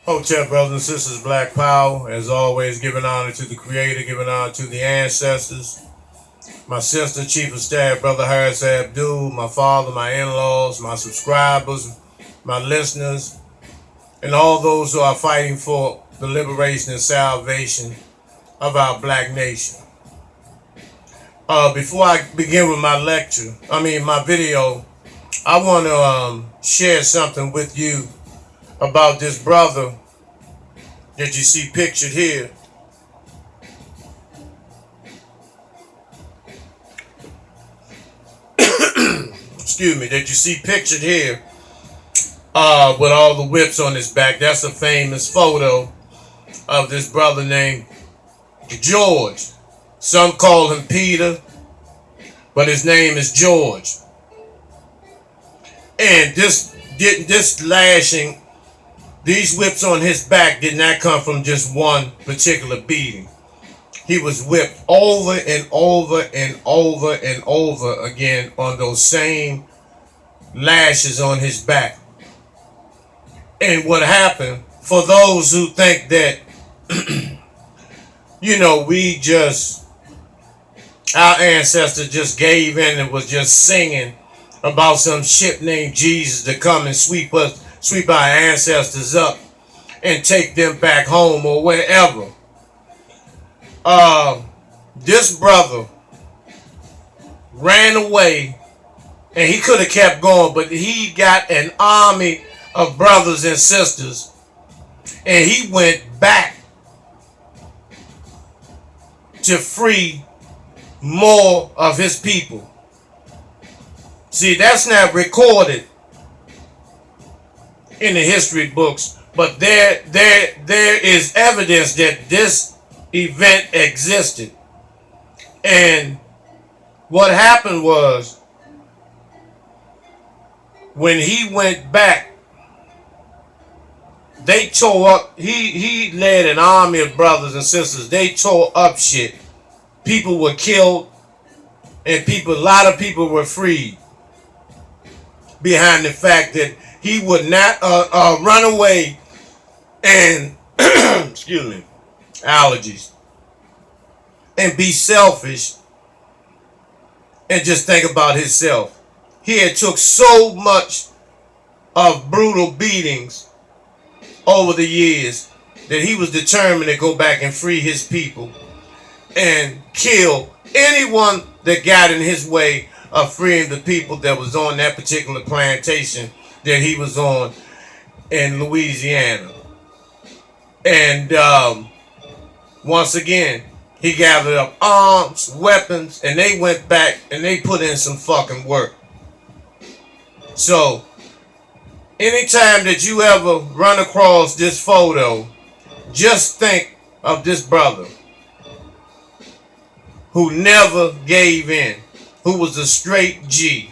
Hotel brothers and sisters, Black Power, as always, giving honor to the Creator, giving honor to the ancestors. My sister, Chief of Staff, Brother Harris Abdul, my father, my in-laws, my subscribers, my listeners, and all those who are fighting for the liberation and salvation of our black nation. Before I begin with my my video, I want to share something with you about this brother that you see pictured here. Excuse me, that you see pictured here with all the whips on his back. That's a famous photo of this brother named George. Some call him Peter, but his name is George. And this lashing, these whips on his back did not come from just one particular beating. He was whipped over and over and over and over again on those same lashes on his back. And what happened, for those who think that, our ancestors just gave in and was just singing about some shit named Jesus to come and sweep our ancestors up and take them back home or wherever. This brother ran away, and he could have kept going, but he got an army of brothers and sisters, and he went back to free more of his people. See, that's not recorded in the history books, but there is evidence that this event existed. And what happened was, when he went back, they tore up, he led an army of brothers and sisters. They tore up shit. People were killed, and a lot of people were freed behind the fact that he would not run away and excuse me, allergies, and be selfish and just think about himself. He had took so much of brutal beatings over the years that he was determined to go back and free his people and kill anyone that got in his way of freeing the people that was on that particular plantation that he was on in Louisiana. And once again, he gathered up arms, weapons, and they went back and they put in some fucking work. So, anytime that you ever run across this photo, just think of this brother who never gave in, who was a straight G.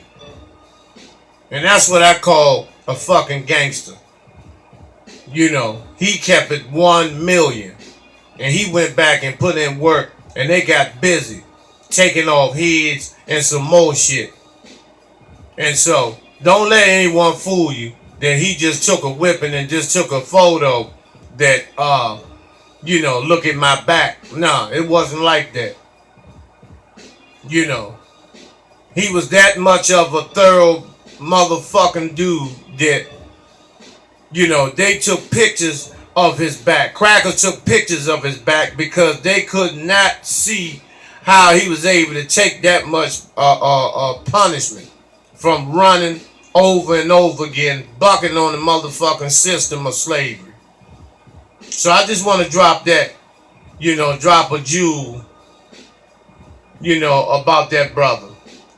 And that's what I call a fucking gangster. He kept it 1 million. And he went back and put in work, and they got busy taking off heads and some more shit. And so, don't let anyone fool you that he just took a whipping and just took a photo that, look at my back. Nah, it wasn't like that. He was that much of a thorough motherfucking dude that, they took pictures of his back. Crackers took pictures of his back because they could not see how he was able to take that much punishment from running over and over again, bucking on the motherfucking system of slavery. So I just want to drop that, drop a jewel, about that brother.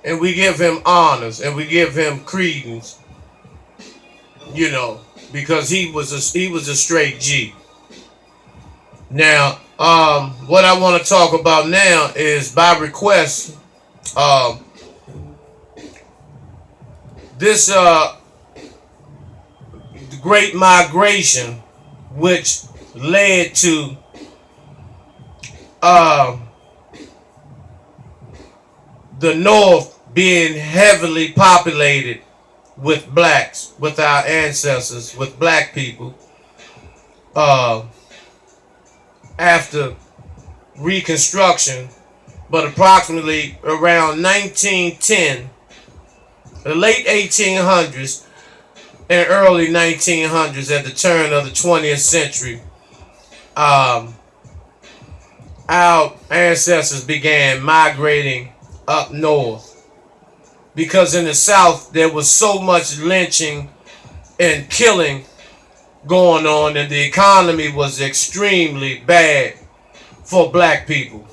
And we give him honors and we give him credence, because he was a straight G. Now, what I want to talk about now is, by request, this great migration, which led to the North being heavily populated with blacks, with our ancestors, with black people, uh, after Reconstruction, but approximately around 1910, the late 1800s and early 1900s, at the turn of the 20th century, our ancestors began migrating up north, because in the South there was so much lynching and killing going on, and the economy was extremely bad for black people.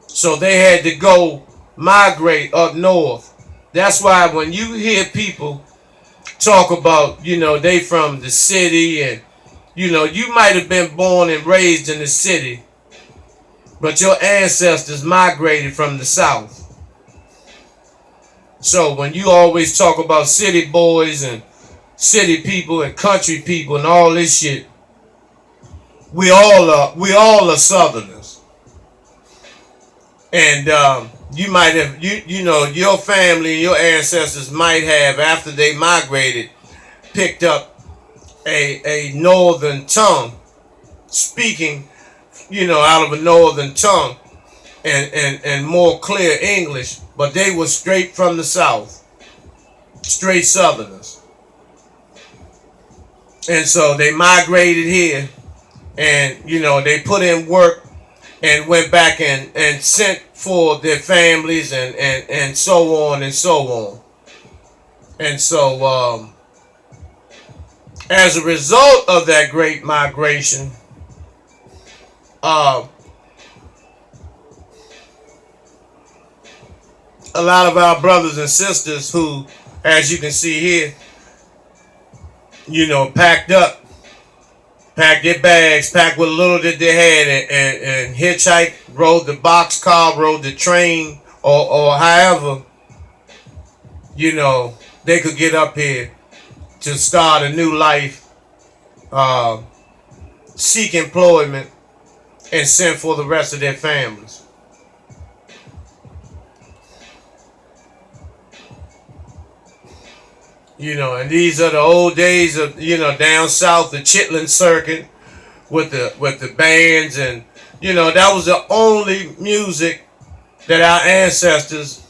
So they had to go migrate up north. That's why when you hear people talk about, they from the city, and you might have been born and raised in the city, but your ancestors migrated from the South. So when you always talk about city boys and city people and country people and all this shit, we all are Southerners. And you might have, your family and your ancestors might have, after they migrated, picked up a northern tongue, speaking, out of a northern tongue, and more clear English, but they were straight from the South, straight Southerners. And so they migrated here, and they put in work and went back and sent for their families, and so on and so on. And so as a result of that great migration, a lot of our brothers and sisters who, as you can see here, packed up, packed their bags, packed what little that they had, and hitchhiked, rode the boxcar, rode the train, or however, they could get up here to start a new life, seek employment, and send for the rest of their families. And these are the old days of, down south, the chitlin circuit with the bands, and that was the only music that our ancestors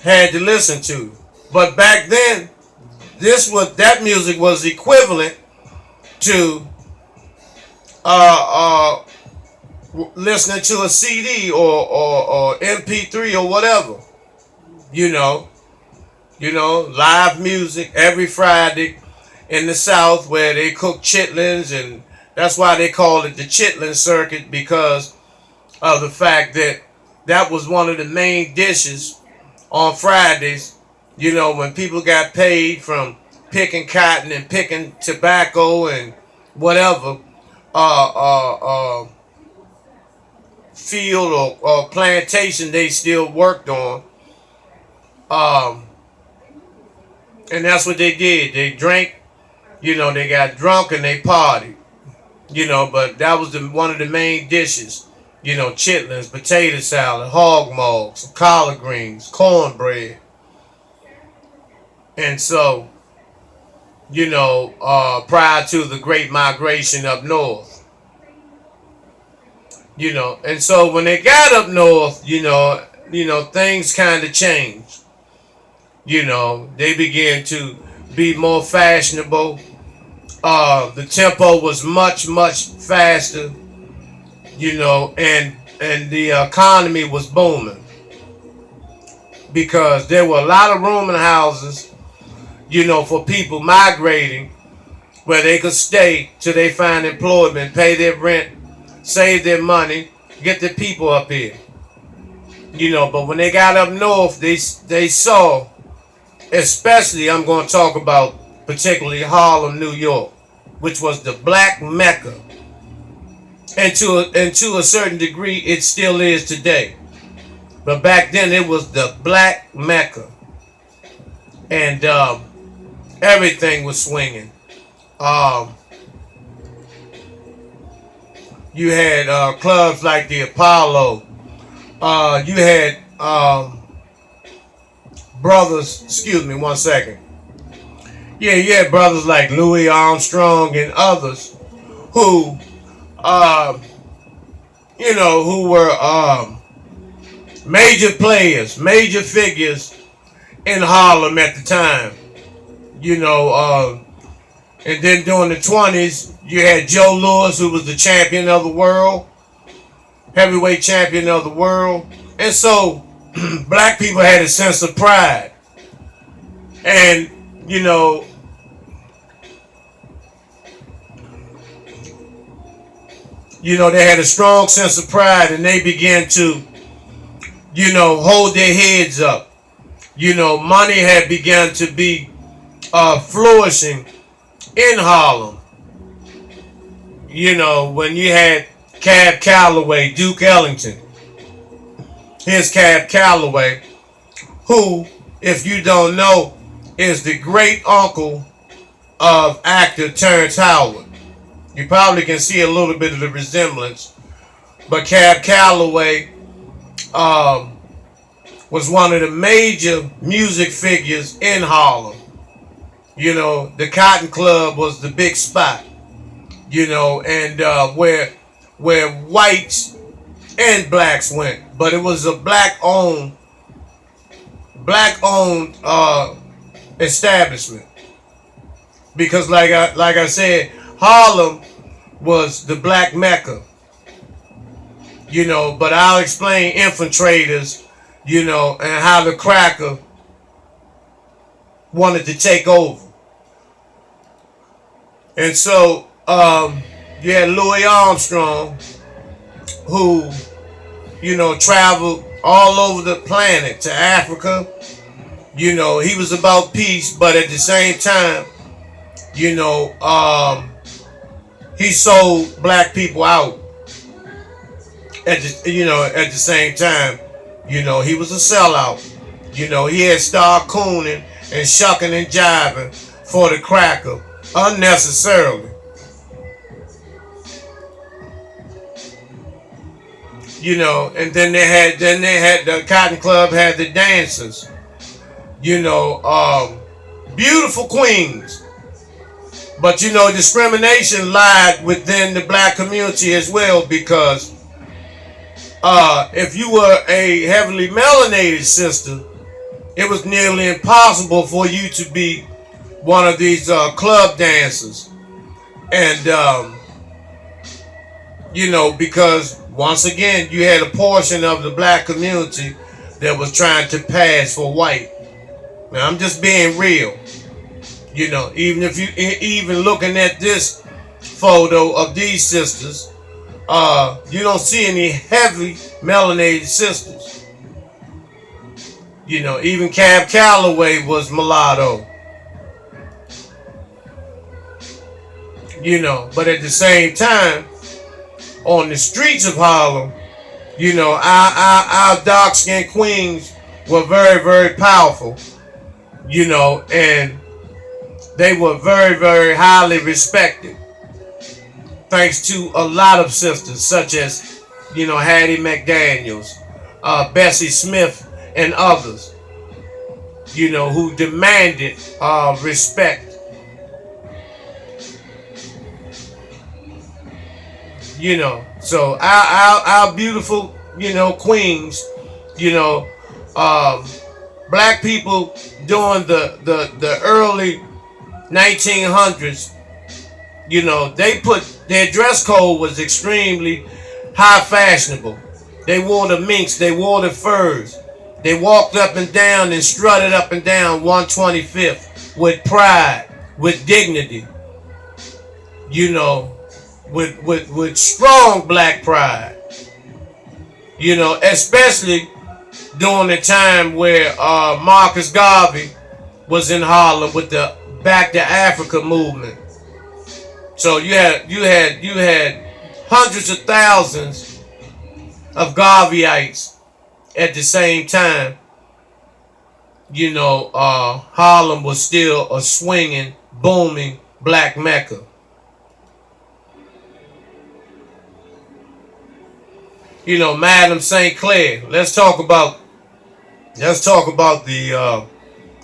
had to listen to. But back then, that music was equivalent to listening to a CD or MP3 or whatever. Live music every Friday in the South, where they cook chitlins, and that's why they call it the chitlin circuit, because of the fact that was one of the main dishes on Fridays, when people got paid from picking cotton and picking tobacco and whatever field or plantation they still worked on. And that's what they did. They drank, they got drunk and they partied. But that was one of the main dishes. Chitlins, potato salad, hog mugs, collard greens, cornbread. And so, prior to the Great Migration up north. And so when they got up north, things kind of changed. They began to be more fashionable. The tempo was much, much faster, and the economy was booming, because there were a lot of rooming houses, for people migrating, where they could stay till they find employment, pay their rent, save their money, get the people up here. But when they got up north, they saw, especially, I'm going to talk about particularly Harlem, New York, which was the black Mecca. And to a certain degree, it still is today. But back then, it was the black Mecca. And everything was swinging. You had clubs like the Apollo. You had brothers, excuse me one second. Yeah, you had brothers like Louis Armstrong and others who, uh, who were major players, major figures in Harlem at the time. You know, and then during the 20s, you had Joe Louis, who was the champion of the world, heavyweight champion of the world. And so black people had a sense of pride. And, they had a strong sense of pride, and they began to, hold their heads up. Money had begun to be flourishing in Harlem. When you had Cab Calloway, Duke Ellington. Here's Cab Calloway, who, if you don't know, is the great uncle of actor Terrence Howard. You probably can see a little bit of the resemblance. But Cab Calloway was one of the major music figures in Harlem. The Cotton Club was the big spot. And where whites and blacks went. But it was a black-owned establishment. Because like I said, Harlem was the black Mecca. But I'll explain infiltrators, and how the cracker wanted to take over. And so you had Louis Armstrong, who, traveled all over the planet to Africa. He was about peace, but at the same time, he sold black people out. At the same time, he was a sellout. He had started cooning and shucking and jiving for the cracker unnecessarily. And then they had the Cotton Club had the dancers. Beautiful queens. But discrimination lied within the black community as well, because if you were a heavily melanated sister, it was nearly impossible for you to be one of these club dancers. And because once again you had a portion of the black community that was trying to pass for white. Now I'm just being real. Even if you looking at this photo of these sisters, you don't see any heavy melanated sisters. Even Cab Calloway was mulatto. But at the same time, on the streets of Harlem, our dark-skinned queens were very, very powerful. And they were very, very highly respected, thanks to a lot of sisters, such as, Hattie McDaniels, Bessie Smith, and others, who demanded respect. So our beautiful, queens, black people during the early 1900s, they put their dress code was extremely high fashionable. They wore the minks, they wore the furs. They walked up and down and strutted up and down 125th with pride, with dignity. With strong black pride. Especially during the time where Marcus Garvey was in Harlem with the Back to Africa movement. So you had hundreds of thousands of Garveyites at the same time. Harlem was still a swinging, booming black Mecca. Madam St. Clair. Let's talk about the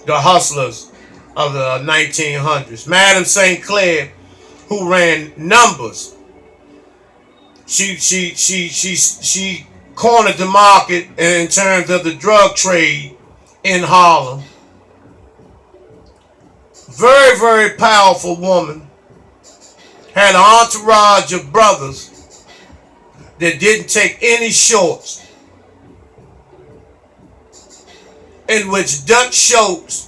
hustlers of the 1900s. Madam St. Clair, who ran numbers, she cornered the market in terms of the drug trade in Harlem. Very, very powerful woman. Had an entourage of brothers that didn't take any shorts, in which Dutch Schultz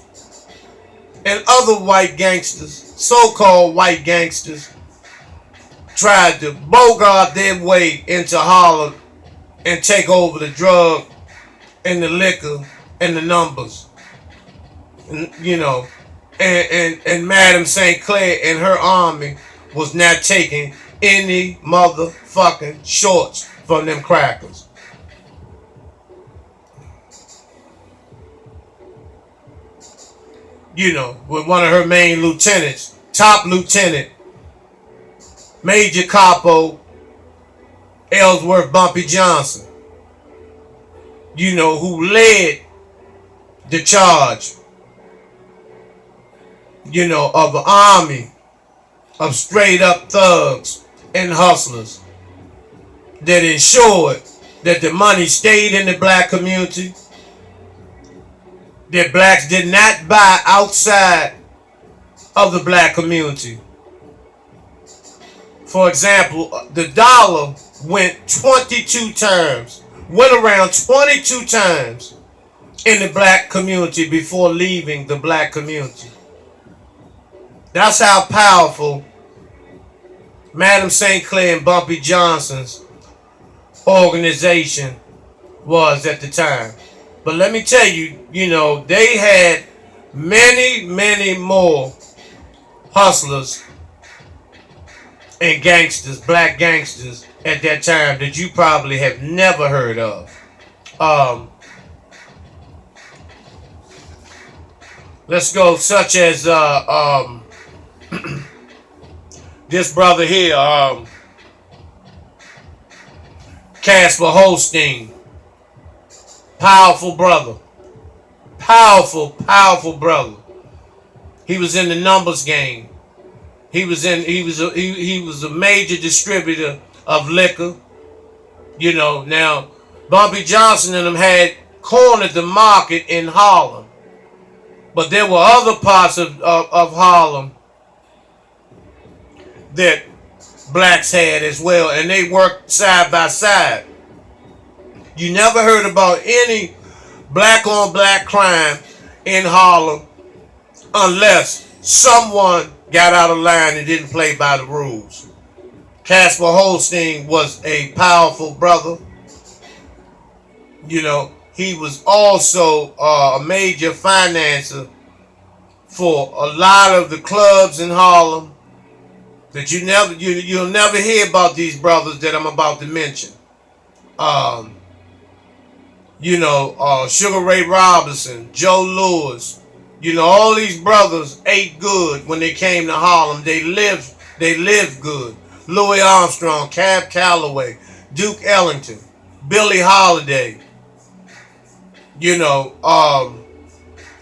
and other white gangsters, so-called white gangsters, tried to bogart their way into Harlem and take over the drug and the liquor and the numbers. And, you know, and Madam St. Clair and her army was not taking any motherfucking shorts from them crackers. You know, with one of her main lieutenants, top lieutenant, Major Capo Ellsworth Bumpy Johnson, you know, who led the charge, you know, of an army of straight up thugs and hustlers that ensured that the money stayed in the black community, that blacks did not buy outside of the black community. For example, the dollar went 22 times, went around 22 times in the black community before leaving the black community. That's how powerful Madam St. Clair and Bumpy Johnson's organization was at the time. But let me tell you, you know, they had many, many more hustlers and gangsters, black gangsters at that time that you probably have never heard of. Let's go, such as this brother here, Casper Holstein. Powerful brother. Powerful, powerful brother. He was in the numbers game. He was a major distributor of liquor. You know, now Bumpy Johnson and them had cornered the market in Harlem. But there were other parts of Harlem that blacks had as well, and they worked side by side. You never heard about any black on black crime in Harlem unless someone got out of line and didn't play by the rules. Casper Holstein was a powerful brother. You know, he was also a major financer for a lot of the clubs in Harlem that you'll never hear about these brothers that I'm about to mention. You know, Sugar Ray Robinson, Joe Louis, you know, all these brothers ate good when they came to Harlem. They lived good. Louis Armstrong, Cab Calloway, Duke Ellington, Billie Holiday. You know,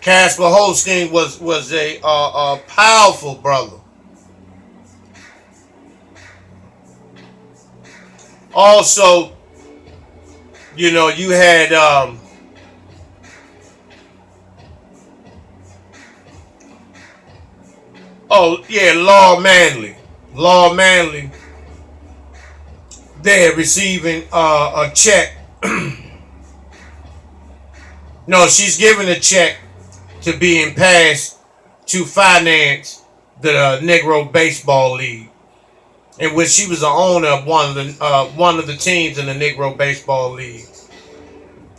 Casper Holstein was a powerful brother. Also, you know, you had Law Manley. Law Manley there receiving a check. No, she's giving a check to being passed to finance the Negro Baseball League, in which she was the owner of one of the teams in the Negro Baseball League.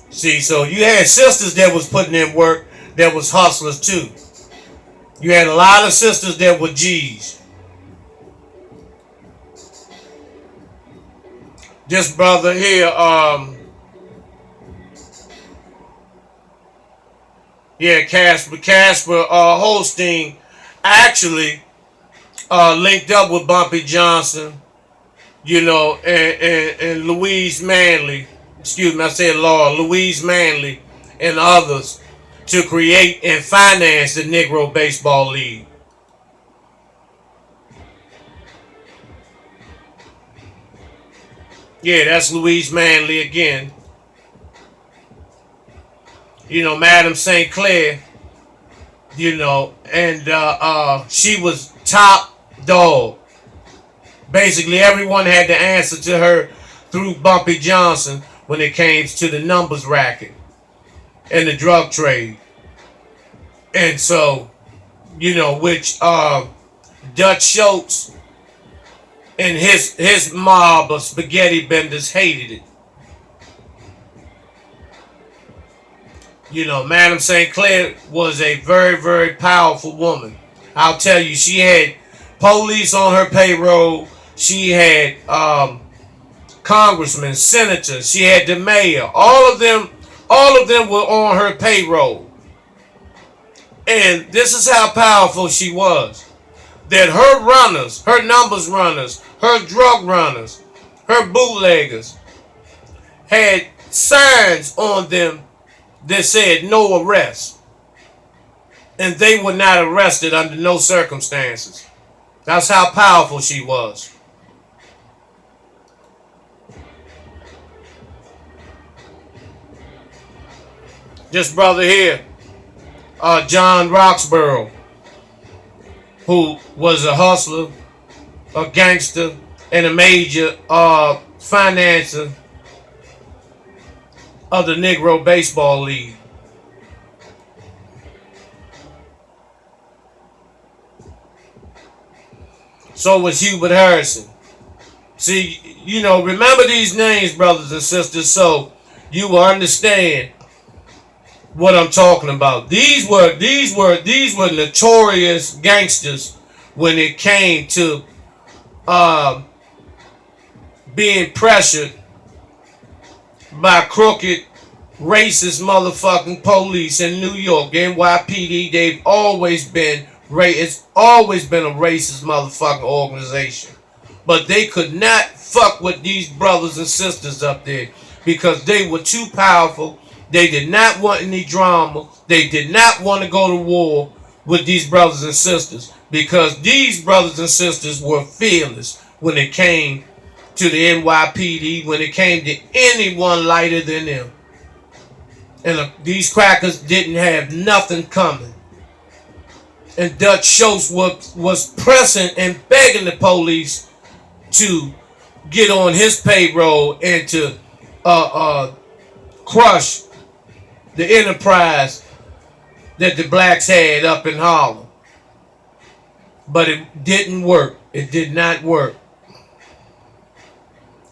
See, so you had sisters that was putting in work that was hustlers too. You had a lot of sisters that were G's. This brother here, Casper Holstein actually linked up with Bumpy Johnson, you know, and Louise Manley. Excuse me, I said Laura. Louise Manley and others to create and finance the Negro Baseball League. Yeah, that's Louise Manley again. You know, Madam St. Clair, you know, and she was top dog. Basically, everyone had to answer to her through Bumpy Johnson when it came to the numbers racket and the drug trade. And so, you know, which Dutch Schultz and his mob of spaghetti benders hated it. You know, Madam St. Clair was a very, very powerful woman. I'll tell you, she had police on her payroll. She had congressmen, senators. She had the mayor. All of them were on her payroll. And this is how powerful she was. That her runners, her numbers runners, her drug runners, her bootleggers had signs on them that said no arrest. And they were not arrested under no circumstances. That's how powerful she was. This brother here, John Roxborough, who was a hustler, a gangster, and a major financer of the Negro Baseball League. So was Hubert Harrison. See, you know, remember these names, brothers and sisters, so you will understand what I'm talking about. These were notorious gangsters when it came to being pressured by crooked, racist motherfucking police in New York, NYPD. They've always been it's always been a racist motherfucking organization. But they could not fuck with these brothers and sisters up there because they were too powerful. They did not want any drama. They did not want to go to war with these brothers and sisters because these brothers and sisters were fearless when it came to the NYPD, when it came to anyone lighter than them. And these crackers didn't have nothing coming. And Dutch Schultz was pressing and begging the police to get on his payroll and to crush the enterprise that the blacks had up in Harlem. But it didn't work. It did not work.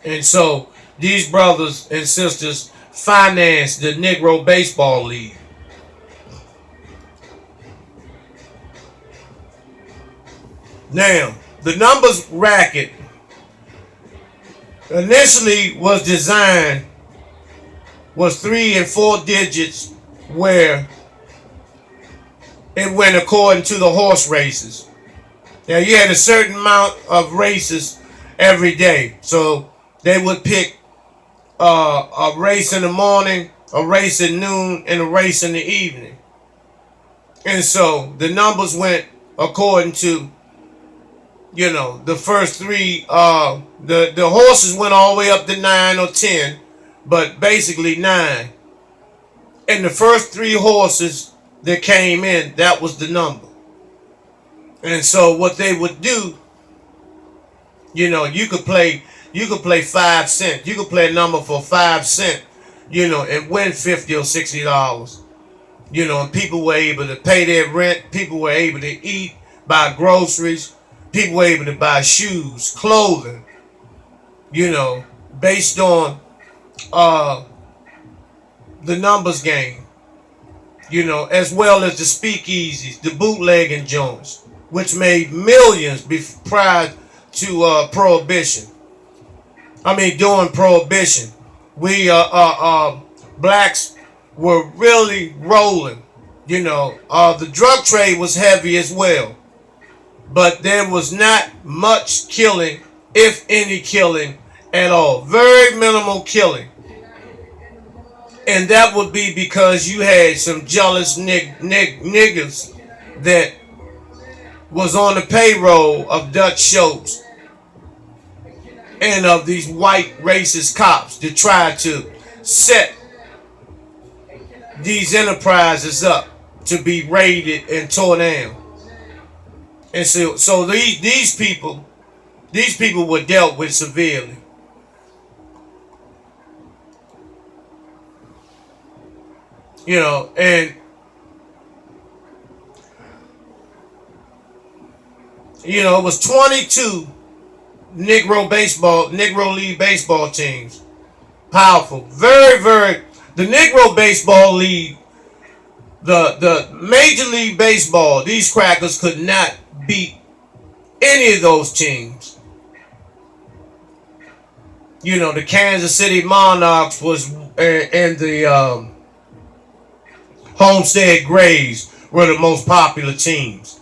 And so these brothers and sisters financed the Negro Baseball League. Now, the numbers racket initially was 3 and 4 digits, where it went according to the horse races. Now, you had a certain amount of races every day. So they would pick a race in the morning, a race at noon, and a race in the evening. And so the numbers went according to, you know, the first 3, the horses went all the way up to 9 or 10, but basically 9. And the first 3 horses that came in, that was the number. And so what they would do, you know, you could play 5 cents. You could play a number for 5 cents, you know, and win $50 or $60. You know, and people were able to pay their rent. People were able to eat, buy groceries. People were able to buy shoes, clothing, you know, based on the numbers game, you know, as well as the speakeasies, the bootlegging joints, which made millions prior to Prohibition. I mean, during Prohibition, we blacks were really rolling. You know, the drug trade was heavy as well. But there was not much killing, if any killing at all. Very minimal killing. And that would be because you had some jealous niggas that was on the payroll of Dutch Schultz and of these white racist cops that tried to set these enterprises up to be raided and torn down. And so these people were dealt with severely. You know, and you know, it was 22 Negro League baseball teams. Powerful. Very, very. The Negro Baseball League, the Major League Baseball, these crackers could not beat any of those teams. You know, the Kansas City Monarchs was, and the Homestead Grays were the most popular teams.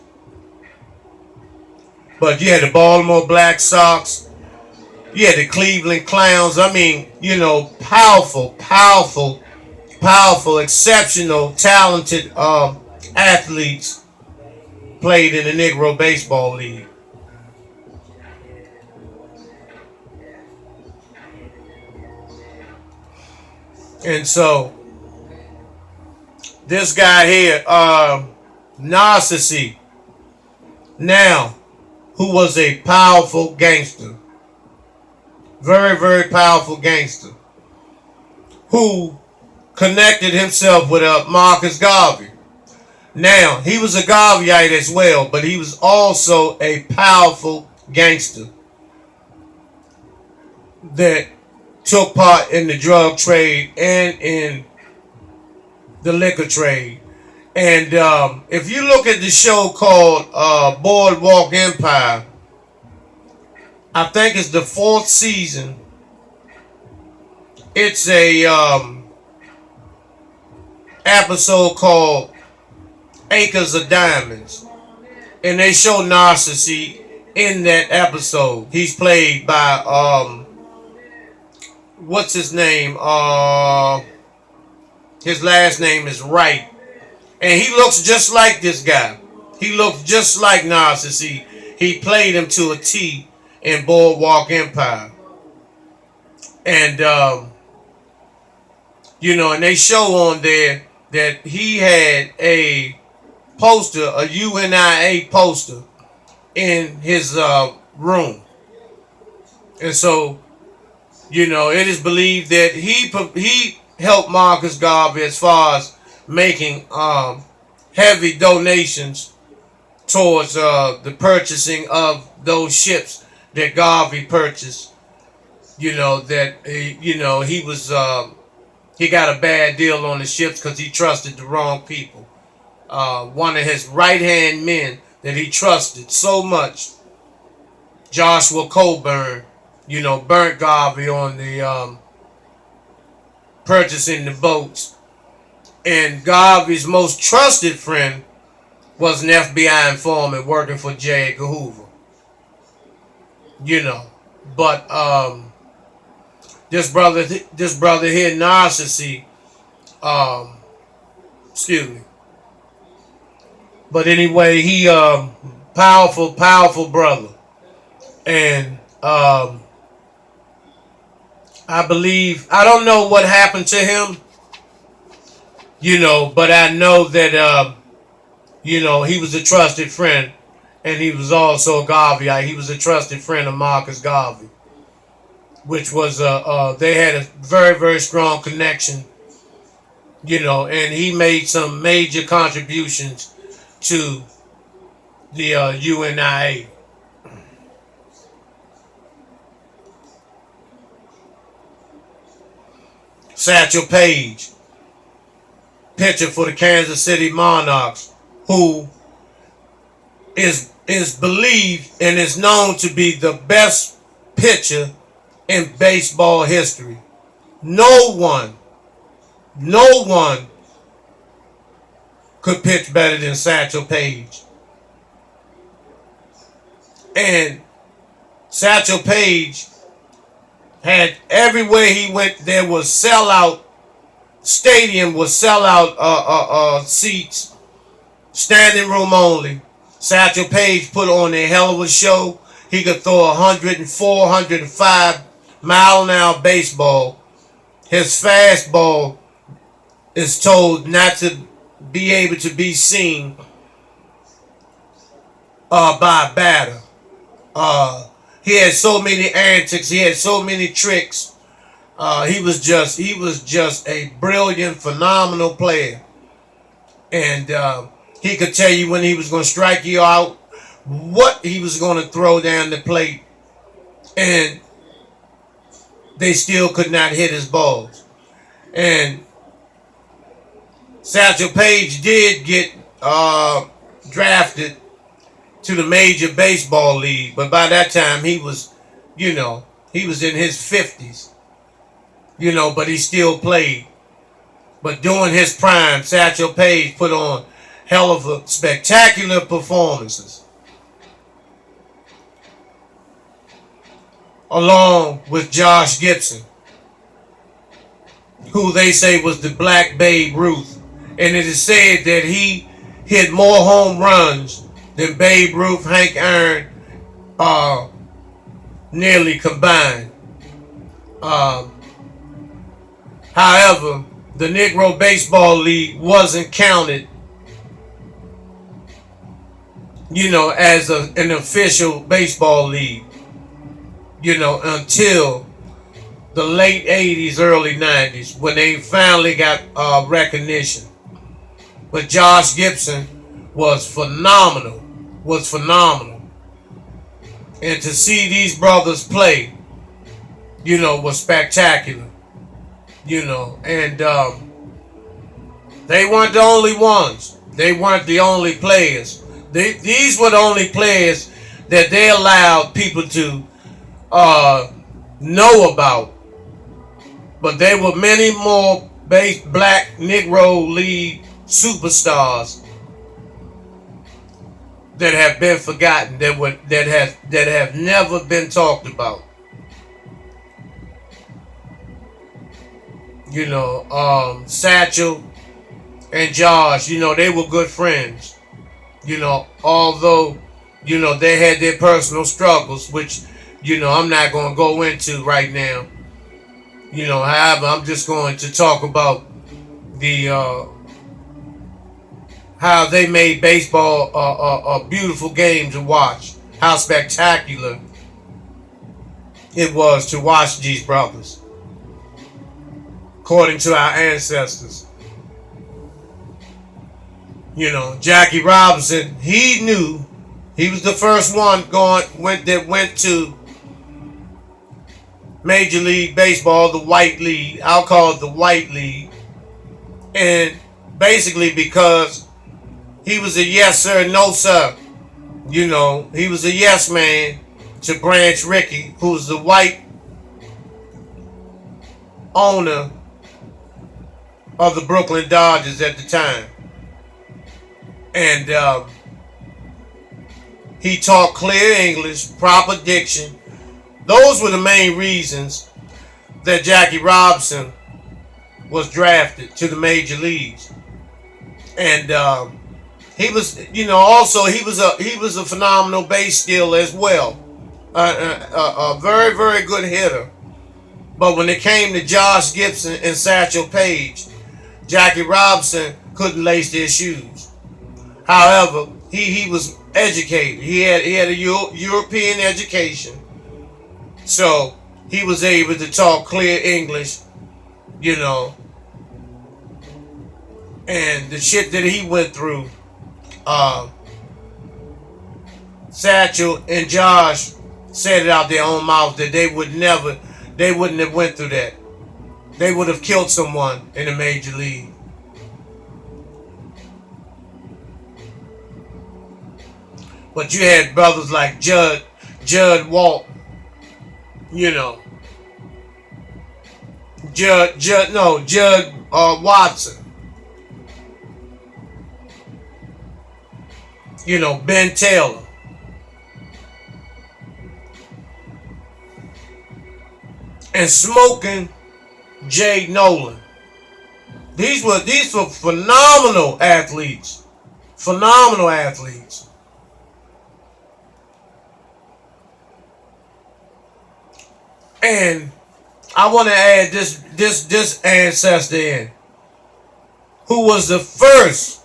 But you had the Baltimore Black Sox, you had the Cleveland Clowns. I mean, you know, powerful, exceptional, talented athletes played in the Negro Baseball League. And so, this guy here, Narcissi, now, who was a powerful gangster, very, very powerful gangster, who connected himself with Marcus Garvey. Now, he was a Garveyite as well, but he was also a powerful gangster that took part in the drug trade and in the liquor trade. And if you look at the show called Boardwalk Empire, I think it's the 4th season. It's a episode called Acres of Diamonds, and they show Narcissi in that episode. He's played by what's his name? His last name is Wright. And he looks just like this guy. He looks just like Narcissi. He played him to a T in Boardwalk Empire. And, you know, and they show on there that he had a poster, a UNIA poster, in his room. And so, you know, it is believed that he helped Marcus Garvey as far as making heavy donations towards the purchasing of those ships that Garvey purchased. You know, that he was he got a bad deal on the ships because he trusted the wrong people. One of his right-hand men that he trusted so much, Joshua Coburn, you know, burnt Garvey on the purchasing the boats. And Garvey's most trusted friend was an FBI informant working for J. Edgar Hoover. You know, but this brother here, Narcissi, excuse me. But anyway, he powerful brother, and I believe, I don't know what happened to him. You know, but I know that, you know, he was a trusted friend, and he was also a Garveyite. He was a trusted friend of Marcus Garvey, which was, they had a very, very strong connection, you know, and he made some major contributions to the UNIA. Satchel Paige, pitcher for the Kansas City Monarchs, who is believed and is known to be the best pitcher in baseball history. No one could pitch better than Satchel Paige. And Satchel Paige had, everywhere he went, there was sellout stadium was sellout seats, standing room only. Satchel Paige put on a hell of a show. He could throw 104, 105 mile-an-hour baseball. His fastball is told not to be able to be seen by a batter. He had so many antics. He had so many tricks. He was just a brilliant, phenomenal player, and he could tell you when he was going to strike you out, what he was going to throw down the plate, and they still could not hit his balls. And Satchel Paige did get drafted to the Major Baseball League, but by that time he was in his 50s, but he still played. But during his prime, Satchel Paige put on hell of a spectacular performances, along with Josh Gibson, who they say was the Black Babe Ruth. And it is said that he hit more home runs than Babe Ruth, Hank Aaron, nearly combined. However, the Negro Baseball League wasn't counted, as an official baseball league, until the late 80s, early 90s, when they finally got recognition. But Josh Gibson was phenomenal. And to see these brothers play, was spectacular. And they weren't the only ones. They weren't the only players. These were the only players that they allowed people to know about. But there were many more Black Negro League superstars that have been forgotten, that have never been talked about. Satchel and Josh, they were good friends. Although, they had their personal struggles, which, I'm not going to go into right now. However, I'm just going to talk about the how they made baseball a beautiful game to watch. How spectacular it was to watch these brothers, according to our ancestors. Jackie Robinson, he knew he was the first one went to Major League Baseball, the White League. I'll call it the White League. And basically because he was a yes sir, no sir. He was a yes man to Branch Rickey, who was the white owner of the Brooklyn Dodgers at the time. And he taught clear English, proper diction. Those were the main reasons that Jackie Robinson was drafted to the major leagues. And he was, also he was a phenomenal base stealer as well, a very, very good hitter. But when it came to Josh Gibson and Satchel Paige, Jackie Robinson couldn't lace their shoes. However, he was educated. He had a European education, so he was able to talk clear English, and the shit that he went through. Satchel and Josh said it out their own mouth that they wouldn't have went through that. They would have killed someone in the major league. But you had brothers like Judd Walton, Judd Watson, Ben Taylor, and Smoking Jay Nolan. These were phenomenal athletes. Phenomenal athletes. And I want to add this ancestor in, who was the first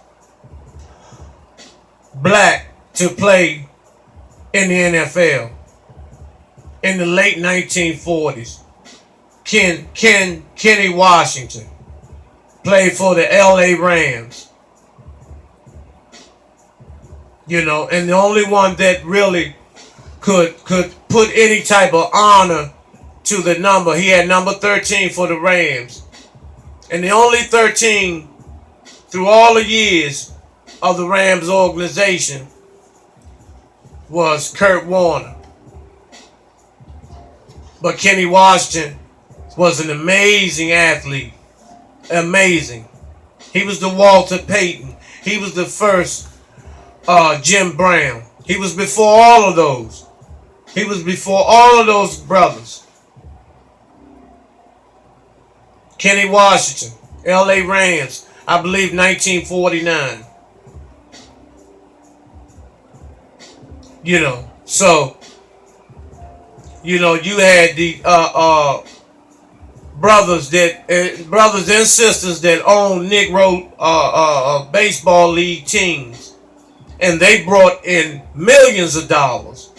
black to play in the NFL in the late 1940s. Kenny Washington played for the LA Rams. You know, and the only one that really could put any type of honor to the number. He had number 13 for the Rams. And the only 13 through all the years of the Rams organization was Kurt Warner. But Kenny Washington was an amazing athlete. Amazing. He was the Walter Payton. He was the first Jim Brown. He was before all of those. He was before all of those brothers. Kenny Washington, LA Rams, I believe 1949. You know, so, you know, you had the brothers and sisters that owned Negro baseball league teams, and they brought in millions of dollars.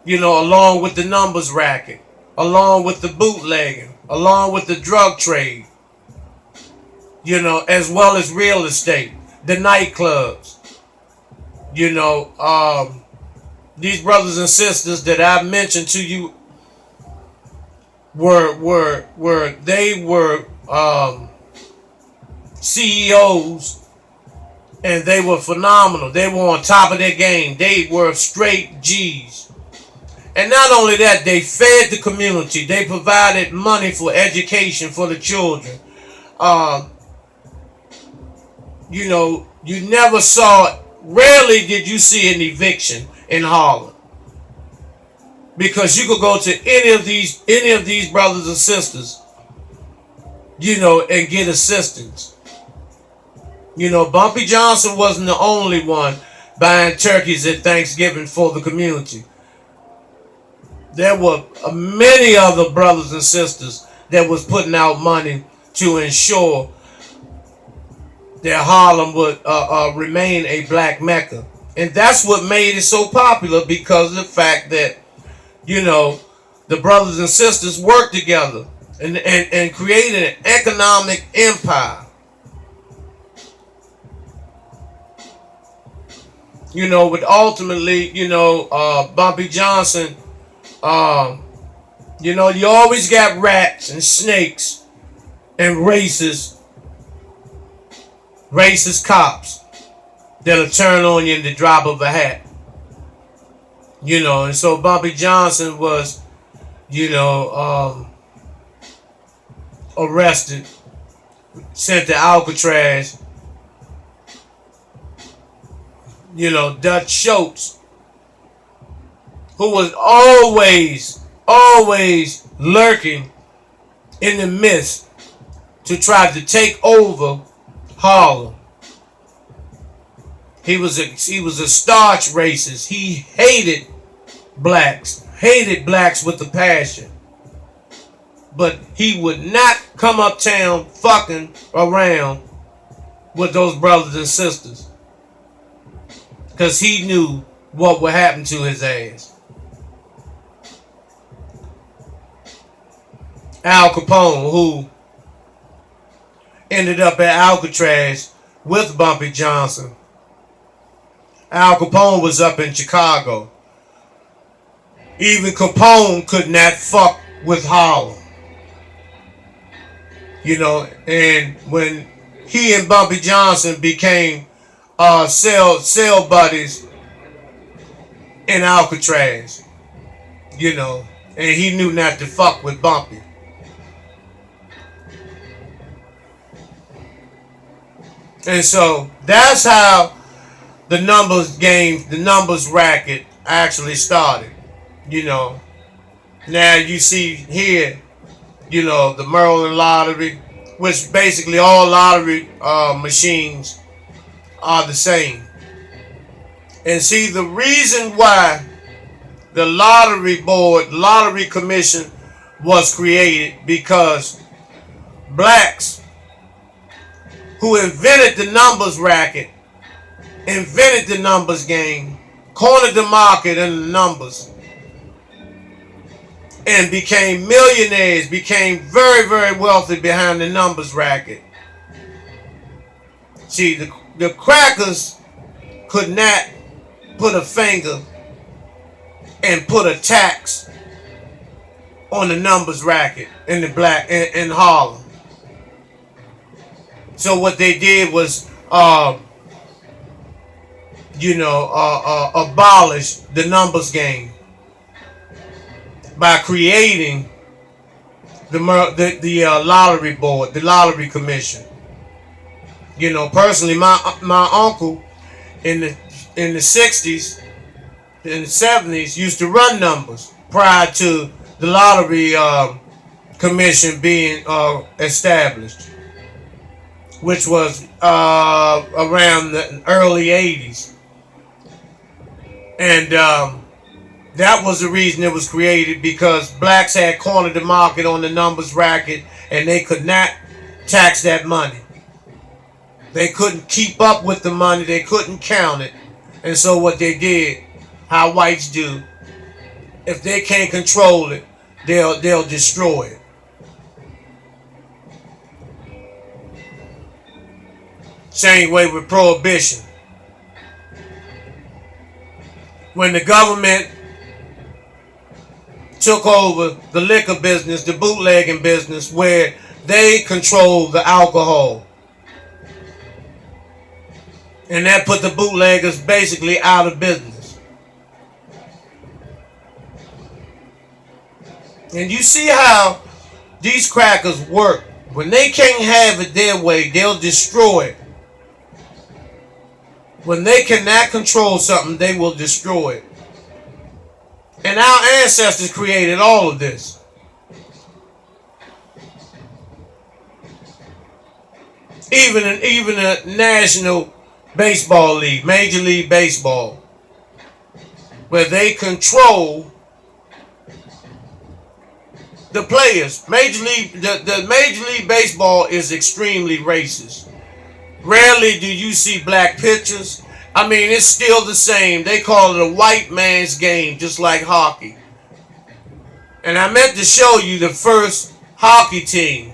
You know, along with the numbers racket, along with the bootlegging, along with the drug trade, you know, as well as real estate, the nightclubs. You know, these brothers and sisters that I mentioned to you were CEOs, and they were phenomenal. They were on top of their game. They were straight G's. And not only that, they fed the community. They provided money for education for the children. You know, you never saw, rarely did you see an eviction in Harlem. Because you could go to any of these brothers and sisters, you know, and get assistance. You know, Bumpy Johnson wasn't the only one buying turkeys at Thanksgiving for the community. There were many other brothers and sisters that was putting out money to ensure that Harlem would remain a black Mecca. And that's what made it so popular, because of the fact that, you know, the brothers and sisters worked together and created an economic empire. You know, but ultimately, you know, Bumpy Johnson, you know, you always got rats and snakes and racist cops that'll turn on you in the drop of a hat. You know, and so Bumpy Johnson was, you know, arrested, sent to Alcatraz. You know, Dutch Schultz, who was always lurking in the midst to try to take over Harlem. He was a starch racist. He hated blacks with a passion. But he would not come uptown fucking around with those brothers and sisters, because he knew what would happen to his ass. Al Capone, who ended up at Alcatraz with Bumpy Johnson. Al Capone was up in Chicago. Even Capone could not fuck with Harlem. You know, and when he and Bumpy Johnson became cell buddies in Alcatraz, you know, and he knew not to fuck with Bumpy. And so that's how the numbers game, the numbers racket actually started. You know, now you see here You know, the Maryland lottery, which basically all lottery machines are the same. And see, the reason why the lottery board, lottery commission was created because blacks who invented the numbers racket, invented the numbers game, cornered the market in the numbers, and became millionaires, became very, very wealthy behind the numbers racket. See, the crackers could not put a finger and put a tax on the numbers racket in the black in Harlem. So what they did was, abolish the numbers game by creating the lottery board, the lottery commission. You know, personally, my uncle in the '60s, in the '70s, used to run numbers prior to the lottery commission being established, which was around the early '80s, and that was the reason it was created, because blacks had cornered the market on the numbers racket, and they could not tax that money. They couldn't keep up with the money. They couldn't count it. And so what they did, how whites do, if they can't control it, they'll destroy it. Same way with prohibition. When the government took over the liquor business, the bootlegging business, where they controlled the alcohol, and that put the bootleggers basically out of business. And you see how these crackers work. When they can't have it their way, they'll destroy it. When they cannot control something, they will destroy it. And our ancestors created all of this. Even a national baseball league, Major League Baseball, where they control the players. The Major League Baseball is extremely racist. Rarely do you see black pitchers. I mean, it's still the same. They call it a white man's game, just like hockey. And I meant to show you the first hockey team,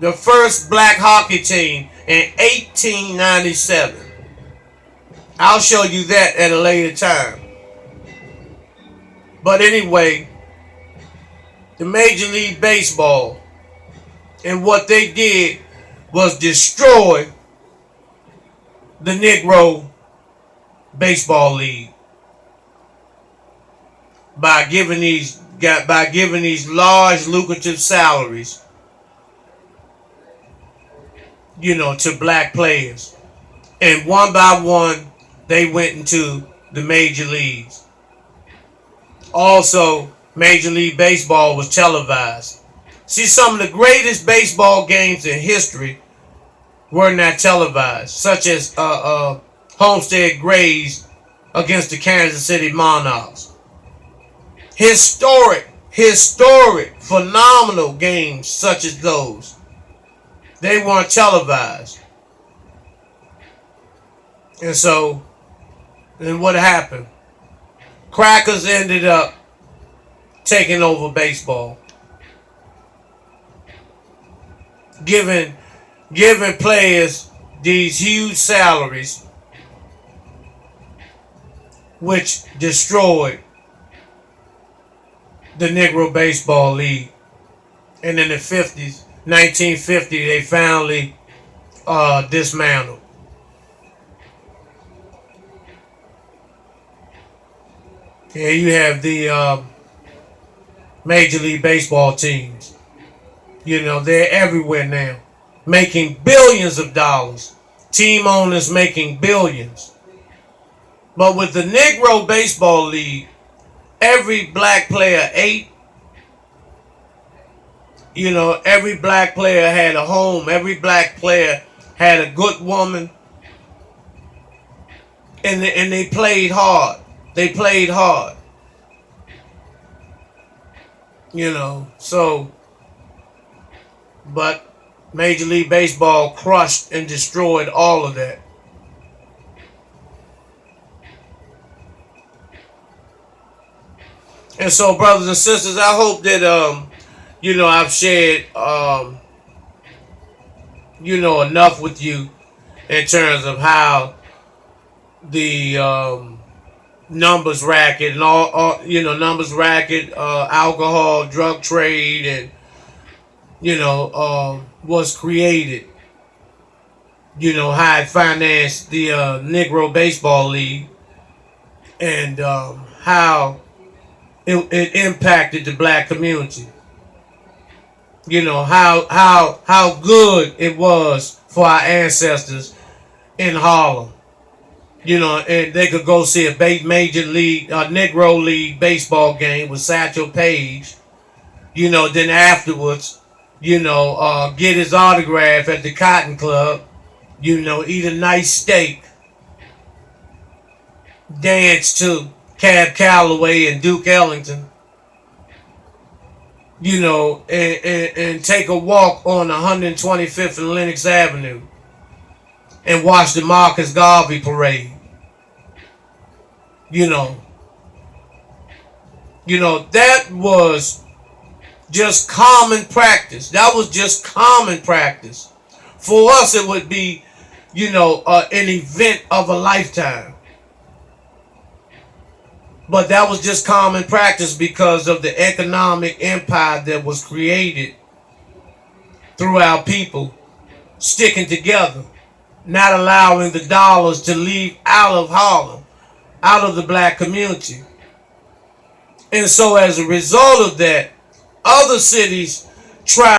the first black hockey team in 1897. I'll show you that at a later time. But anyway, the Major League Baseball, and what they did was destroy the Negro Baseball League by giving these large lucrative salaries, to black players. And one by one, they went into the major leagues. Also, Major League Baseball was televised. See, some of the greatest baseball games in history were not televised, such as Homestead Grays against the Kansas City Monarchs. Historic, phenomenal games such as those. They weren't televised. And so, then what happened? Crackers ended up taking over baseball. Giving players these huge salaries, which destroyed the Negro Baseball League. And in the 50s, 1950, they finally dismantled. Here you have the Major League Baseball teams. They're everywhere now, making billions of dollars. Team owners making billions. But with the Negro Baseball League, every black player ate, You know, every black player had a home. Every black player had a good woman, and they played hard. They played hard. You know, so but Major League Baseball crushed and destroyed all of that. And so, brothers and sisters, I hope that I've shared enough with you in terms of how the numbers racket and all numbers racket, alcohol, drug trade, and was created. How it financed the Negro Baseball League, and how it impacted the black community. How good it was for our ancestors in Harlem. And they could go see a major league, Negro League baseball game with Satchel Paige. Then afterwards, get his autograph at the Cotton Club. Eat a nice steak, dance to Cab Calloway and Duke Ellington. And take a walk on 125th and Lenox Avenue and watch the Marcus Garvey parade. That was just common practice. That was just common practice. For us, it would be, an event of a lifetime. But that was just common practice because of the economic empire that was created through our people sticking together, not allowing the dollars to leave out of Harlem, out of the black community. And so as a result of that, other cities try